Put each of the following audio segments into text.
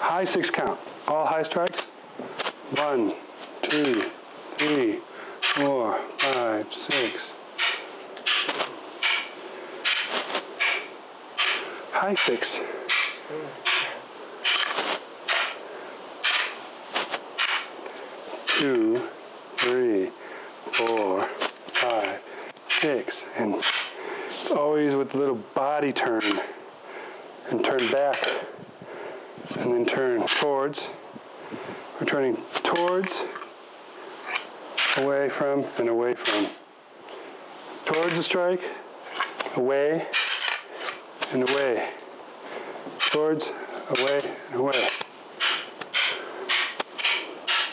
high 6 count. All high strikes. 1, 2, 3, 4, 5, 6. High 6. Two, 3, 4, 5, 6, and it's always with a little body turn, and turn back, and then turn towards. We're turning towards, away from, and away from. Towards the strike, away, and away. Towards, away, and away.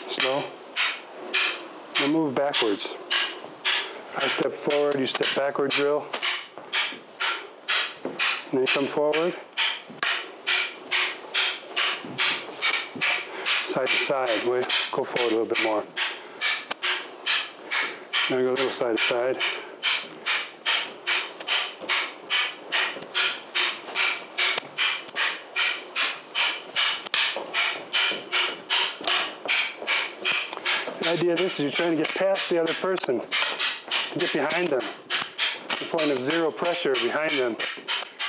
Slow. Now move backwards. I step forward, you step backward drill. And then you come forward. Side to side. Wait, go forward a little bit more. Now go a little side to side. The idea of this is you're trying to get past the other person, get behind them, the point of zero pressure behind them,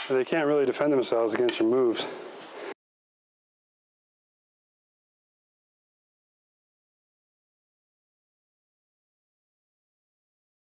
where they can't really defend themselves against your moves.